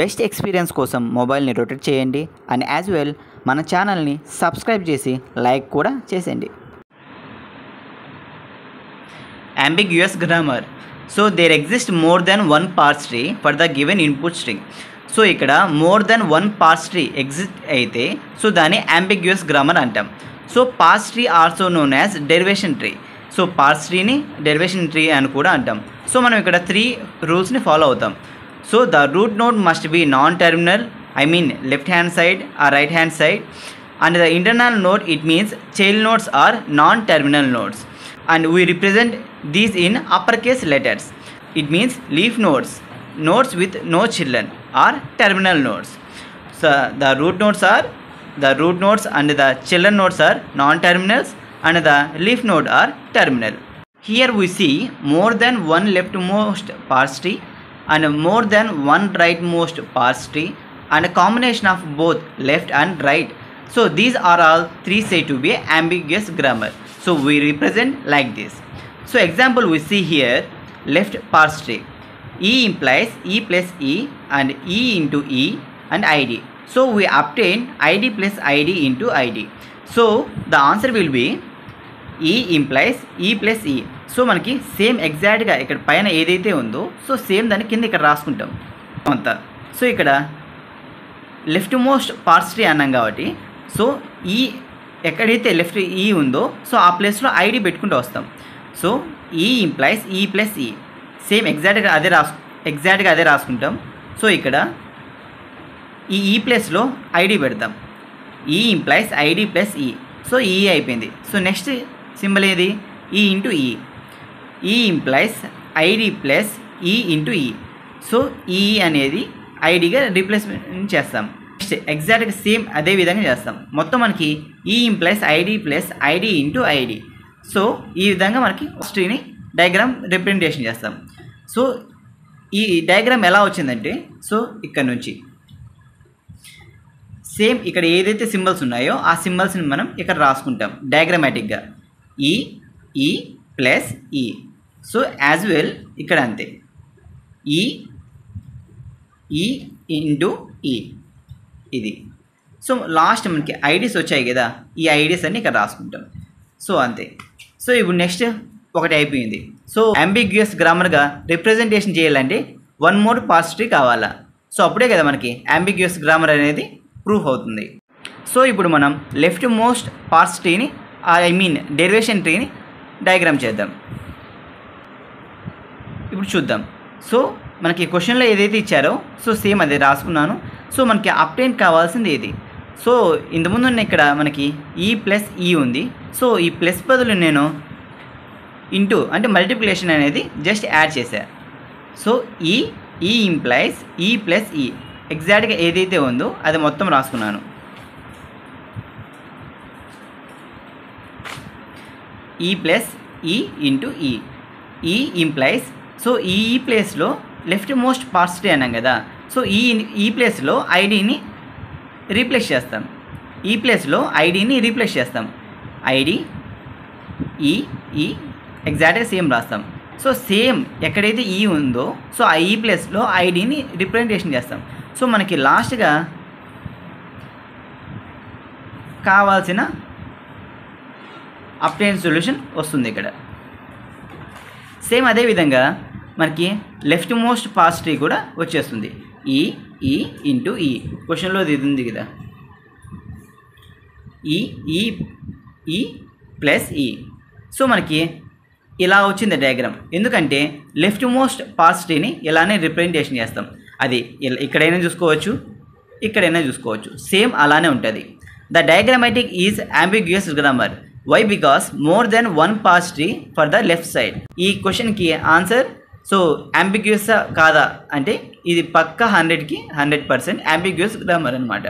Best experience కోసం మొబైల్ని rotate చేయండి అండ్ యాజ్ వెల్ మన ఛానల్ని సబ్స్క్రైబ్ చేసి లైక్ కూడా చేసేయండి. Ambiguous grammar. So there exists more than one parse tree for the given input string. So ఇక్కడ more then one parse tree exist అయితే సో దాన్ని అంబిగ్యూస్ గ్రామర్ అంటాం. So parse tree also known as derivation tree. So parse ట్రీని derivation tree అని కూడా అంటాం. So మనం ఇక్కడ 3 రూల్స్ని ఫాలో అవుతాం. So the root node must be non terminal, I mean left hand side or right hand side, and the internal node it means child nodes are non terminal nodes, and we represent these in uppercase letters. It means leaf nodes, nodes with no children, are terminal nodes. So the root nodes and the children nodes are non-terminals, and the leaf node are terminal. Here we see more than one leftmost parse tree and more than one rightmost parse tree, and a combination of both left and right. So these are all 3 said to be ambiguous grammar. So we represent like this. So example we see here, left parse tree. E implies E plus E and E into E and ID. So we obtain ID plus ID into ID. So the answer will be E implies E plus E. So మనకి same ఎగ్జాక్ట్గా ఇక్కడ పైన ఏదైతే ఉందో so same దాన్ని కింద ఇక్కడ రాసుకుంటాం అంతా. సో ఇక్కడ లెఫ్ట్ మోస్ట్ పార్స్ ట్రీ అన్నాం కాబట్టి సో ఈ ఎక్కడైతే లెఫ్ట్ ఈ ఉందో సో ఆ ప్లేస్లో ఐడి పెట్టుకుంటూ వస్తాం. సో ఈ ఇంప్లైస్ ఈ ప్లస్ ఈ సేమ్ ఎగ్జాక్ట్గా అదే రాసుకుంటాం. సో ఇక్కడ ఈ ప్లేస్లో ఐడి పెడతాం. ఈ ఇంప్లైస్ ఐడి ప్లస్ ఈ. సో ఈ అయిపోయింది. సో నెక్స్ట్ సింబల్ ఏది? ఈ ఇంటూ ఈ. ఈ ఇంప్లైస్ ఐడి ప్లస్ ఈ ఇంటూ ఈ. సో ఈ అనేది ఐడిగా రీప్లేస్మెంట్ చేస్తాం. ఎగ్జాక్ట్గా సేమ్ అదే విధంగా చేస్తాం. మొత్తం మనకి ఈ implies ID plus ID into ID. So ఈ విధంగా మనకి ట్రీని డయాగ్రామ్ రిప్రజెంటేషన్ చేస్తాం. సో ఈ డయాగ్రామ్ ఎలా వచ్చిందంటే సో ఇక్కడ నుంచి సేమ్ ఇక్కడ ఏదైతే సింబల్స్ ఉన్నాయో ఆ సింబల్స్ని మనం ఇక్కడ రాసుకుంటాం డయాగ్రామాటిక్గా. ఈ ప్లస్ ఈ. సో యాజ్ వెల్ ఇక్కడ అంతే ఈ ఇంటూ ఈ ఇది. సో లాస్ట్ మనకి ఐడీస్ వచ్చాయి కదా, ఈ ఐడీస్ అన్ని ఇక్కడ రాసుకుంటాం. సో అంతే. సో ఇప్పుడు నెక్స్ట్ ఒకటి అయిపోయింది. సో అంబిగ్యూస్ గ్రామర్గా రిప్రజెంటేషన్ చేయాలంటే 1 మోర్ పార్స్ ట్రీ కావాలా. సో అప్పుడే కదా మనకి అంబిగ్యూస్ గ్రామర్ అనేది ప్రూఫ్ అవుతుంది. సో ఇప్పుడు మనం లెఫ్ట్ మోస్ట్ పార్స్ ట్రీని ఐ మీన్ డెరివేషన్ ట్రీని డయాగ్రామ్ చేద్దాం. ఇప్పుడు చూద్దాం. సో మనకి క్వశ్చన్లో ఏదైతే ఇచ్చారో సో సేమ్ అదే రాసుకున్నాను. సో మనకి అప్టైన్ కావాల్సింది ఏది? సో ఇంతకుముందు ఇక్కడ మనకి ఈ ప్లస్ ఈ ఉంది. సో ఈ ప్లస్ బదులు నేను ఇంటూ అంటే మల్టిప్లికేషన్ అనేది జస్ట్ యాడ్ చేశా. సో ఈ ఇంప్లైస్ ఈ ప్లస్ ఈ ఎగ్జాక్ట్గా ఏదైతే ఉందో అది మొత్తం రాసుకున్నాను. ఈ ప్లస్ ఈ ఇంటూ ఈ ఇంప్లైస్. సో ఈ ప్లేస్లో లెఫ్ట్ మోస్ట్ పార్స్ ట్రీ అన్నాం కదా. సో ఈ ప్లేస్లో ఐడిని రీప్లేస్ చేస్తాం. ఈ ప్లేస్లో ఐడిని రీప్లేస్ చేస్తాం. ఐడి ఈ ఎగ్జాక్ట్గా సేమ్ రాస్తాం. సో సేమ్ ఎక్కడైతే ఈ ఉందో సో ఆ ఈ ప్లేస్లో ఐడిని రిప్రజెంటేషన్ చేస్తాం. సో మనకి లాస్ట్గా కావాల్సిన అప్టైన్ సొల్యూషన్ వస్తుంది ఇక్కడ. సేమ్ అదేవిధంగా మనకి లెఫ్ట్ మోస్ట్ పార్స్ ట్రీ కూడా వచ్చేస్తుంది. ఈ ఇంటూ ఈ. క్వశ్చన్లో ఇది ఉంది కదా, ఈ ప్లస్ ఈ. సో మనకి ఇలా వచ్చింది డయాగ్రామ్. ఎందుకంటే లెఫ్ట్ మోస్ట్ పార్స్ ట్రీని ఇలానే రిప్రజెంటేషన్ చేస్తాం. అది ఇక్కడైనా చూసుకోవచ్చు, ఇక్కడైనా చూసుకోవచ్చు, సేమ్ అలానే ఉంటుంది. The diagrammatic is ambiguous grammar. Why? Because more then one parse tree for the left side. ఈ క్వశ్చన్కి ఆన్సర్ సో అంబిగ్యూస్ కాదా అంటే ఇది పక్కా 100కి 100% అంబిగ్యూస్ గ్రామర్ అనమాట.